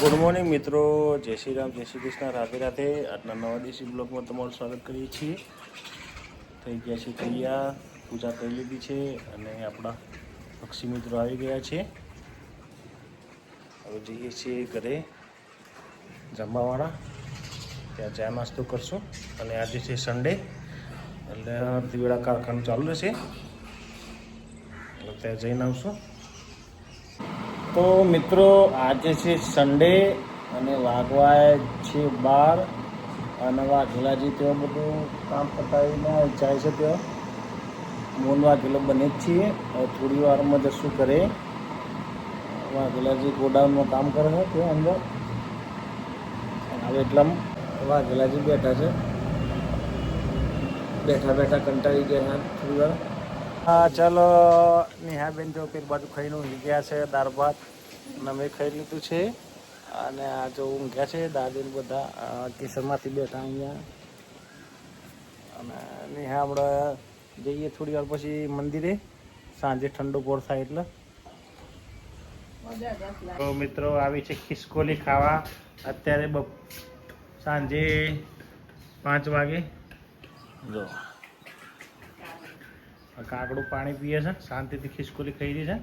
Good morning મિત્રો, જય શ્રી રામ, જય શ્રી કૃષ્ણ, રાધે રાધે. આજના નવા દેશી બ્લોગમાં તમારું સ્વાગત કરીએ છીએ. થઈ ગયા છે તૈયાર, પૂજા કરી લીધી છે અને આપણા પક્ષી મિત્રો આવી ગયા છે. હવે જઈએ છીએ ઘરે જમવાવાળા, ત્યાં ચા નાસ્તો કરશું. અને આજે છે સન્ડે, એટલે અડધી વેળા કારખાનું ચાલુ રહેશે, એટલે ત્યાં જઈને આવશું. તો મિત્રો આજે છે સન્ડે અને વાગવાય છે 12 અને વાઘેલાજી ત્યાં બધું કામ પતાવીને જાય છે. ત્યાં મોન વાઘેલો બને જ છીએ. હવે થોડી વારમાં જશું કરે. વાઘેલાજી ગોડાઉનમાં કામ કરે છે ત્યાં અંદર. હવે એટલામાં વાઘેલાજી બેઠા છે, બેઠા બેઠા કંટાળી ગયા થોડી વાર. હા ચાલો, નેહાબેન જો પેલી બાજુ ખાઈને ઊંઘી ગયા છે, દાળ ભાત અને મેં ખાઈ લીધું છે. અને આ જો ઊંઘ્યા છે દાદીને બધા કિચનમાંથી બેઠા અહીંયા. અને નેહા આપણે જઈએ થોડી વાર પછી મંદિરે, સાંજે ઠંડો ગોળ થાય એટલે. તો મિત્રો આવી છે ખિસકોલી ખાવા. અત્યારે સાંજે 5 વાગે. જો કાકડું પાણી પીએ છે, શાંતિથી ખિસકોલી ખાઈ રહી છે.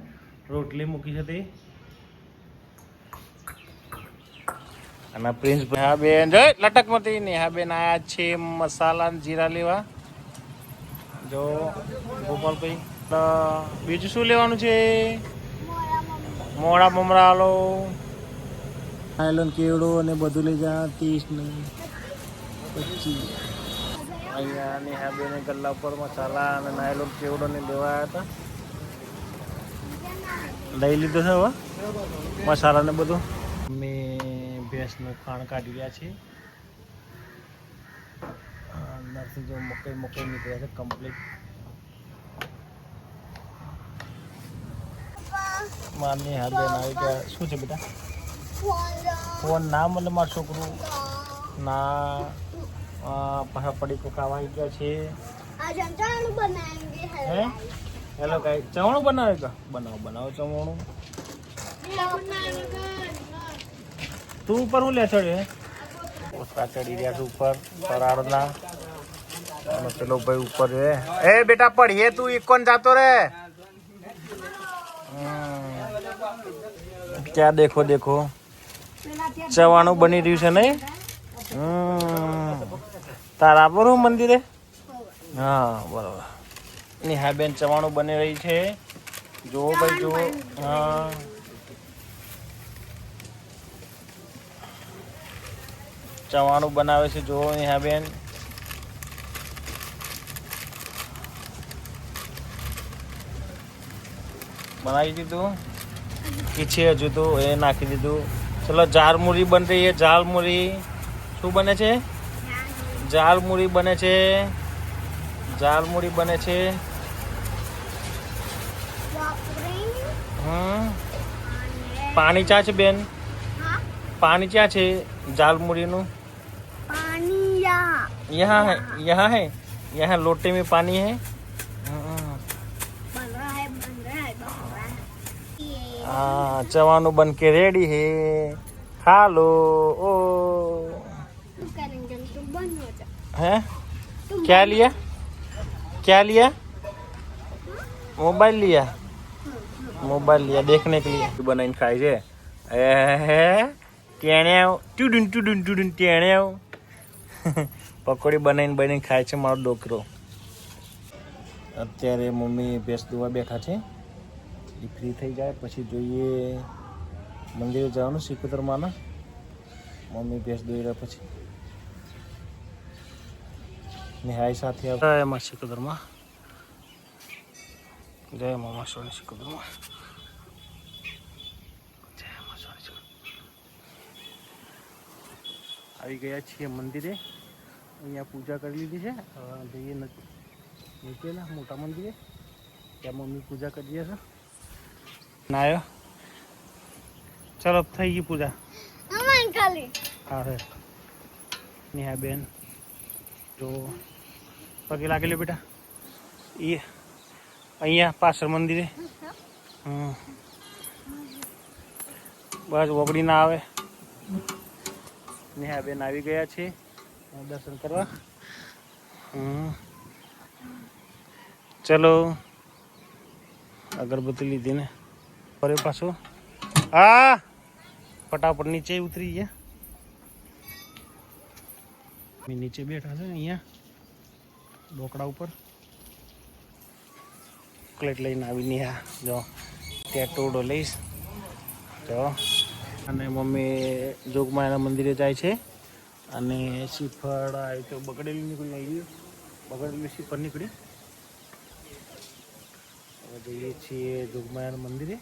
રોટલી મૂકી છે તે. અને પ્રિન્સ નેહાબેન જો લટકમાંથી નેહાબેન આયા છે મસાલા જીરા લેવા. જો ગોપાલભાઈ બીજું શું લેવાનું છે? મોળા મમરા લો, આયલોન કેવડો અને બધું લઈ જા. 30 ને 25. અહીંયા નેહાબેને ગલ્લા ઉપર મસાલા અને નાયલોન કેવડો ને લેવા આવ્યા હતા. લઈ લીધો છે હવે મસાલા ને બધું. મેં ભેંસનું ખાણ કાઢી રહ્યા છે. અંદરથી જો મકઈ નીકળ્યા છે કમ્પ્લીટ. મારી નેહાબેન આવી ગયા. શું છે બેટા? ફોન ના મળે મારું છોકરું ના. પાછા પડી ખાવા આવી ગયા છે. હે હેલો ગાઈ, ચવાણું બનાવે કા? બનાવો ચવાણું. તું ઉપર હું લે ચડ્યો? ઓછા ચડી રહ્યા છે ઉપર પરાળના. અને પેલો ભાઈ ઉપર છે. એ બેટા પડીએ તું ઇકોન જાતો રે. ક્યાં દેખો ચવાણું બની રહ્યું છે નહીં? તારા પર હું મંદિરે? હા બરાબર. નેહાબેન ચવાણું બની રહી છે. જુઓ ભાઈ જુઓ. હા ચવાણું બનાવે છે જુઓ નેહાબેન. બનાવી દીધું છે હજુ તો એ નાખી દીધું. ચલો ઝાલમુરી બન રહી છે. ઝાલમુરી શું બને છે? ઝાલમુરી બને છે. ઝાલમુરી બને છે. પાણી ચા છે બેન? પાણી ક્યાં છે ઝાલમુરીનું? यहाँ है यहाँ लोटे में पानी है. हाँ चवानू बन के रेडी है, खा लो. ओ है क्या लिया? मोबाइल लिया देखने के लिए. बनाई खाई છે. ટેણે પકોડી બનાવીને ખાય છે મારો ડોકરો. અત્યારે મમ્મી ભેંસ દોવા બેઠા છે. એ ફ્રી થઈ જાય પછી જોઈએ મંદિરે જવાનું સિકોતરમાંના. મમ્મી ભેંસ દોઈ રહ્યા પછી નિહાય સાથે એમાં સિકોતરમાં જય મામા સોની સિકોતરમાં. આવી ગયા છીએ મંદિરે. અહીંયા પૂજા કરી લીધી છે. જઈએ નીચેના મોટા મંદિરે, ત્યાં મમ્મી પૂજા કરી દે છે. નાયો ચલો થઈ ગઈ પૂજા. હા હે નેહાબેન જો પગે લાગી લે બેટા. એ અહીંયા પાછળ મંદિરે. બસ વગડી ના આવે. નેહાબેન આવી ગયા છે દર્શન કરવા. ચલો અગરબત્તી લીધી ને ફરે પાછો. હા ફટાફટ નીચે ઉતરી ગયા. નીચે બેઠા છે અહીંયા ઢોકળા ઉપર. ચોકલેટ લઈને આવી નેહા જો ટેટોડો લઈશ જો. અને મમ્મી જોગમાયાના મંદિરે જાય છે. અને શ્રીફળ આવી તો બગડેલી નીકળી આવી. બગડેલી શ્રીફળ નીકળી. હવે જઈએ છીએ જોગમાયાના મંદિરે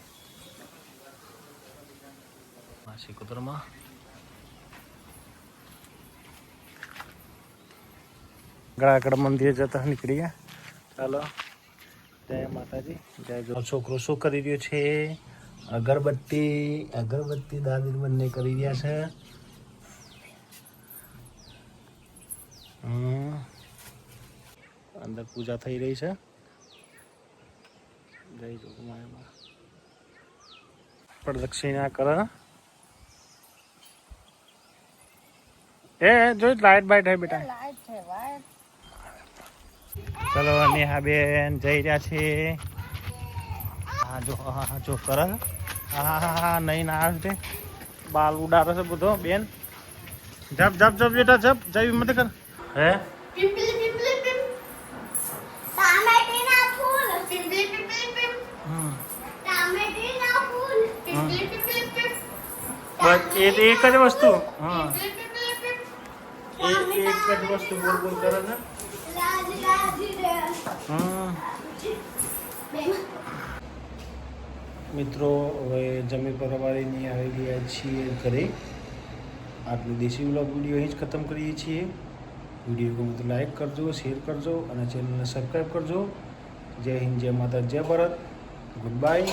શિકોતરમાં. ગળાકડ મંદિરે જતા નીકળી ગયા. ચાલો જય માતાજી જય જો. છોકરો શું કરી રહ્યો છે? અગરબત્તી દાદી બંને કરી રહ્યા છે. અંદર પૂજા થઈ રહી છે. જય જોગમાયા. પ્રદક્ષિણા કર. એ જો લાઈટ બાઈટ હે બેટા. ચલો નેહાબેન જઈ રહ્યા છે. હા જો કર. હા નહીં ના આવે બાલ ઉડાડે છે બધો બેન. જપ બેટા જપ જઈ મત કર. હે બસ એક જ વસ્તુ. હા એક જ વસ્તુ બોલ કરે છે. મિત્રો હવે જમી પરવારીને આવી ગયા છીએ ઘરે. આટલું દેશી વ્લોગ વિડીયો અહીં જ ખતમ કરીએ છીએ. વિડીયો ગમે તો લાઈક કરજો, શેર કરજો અને ચેનલને સબસ્ક્રાઈબ કરજો. જય હિન્દ, જય માતા, જય ભારત. Good bye.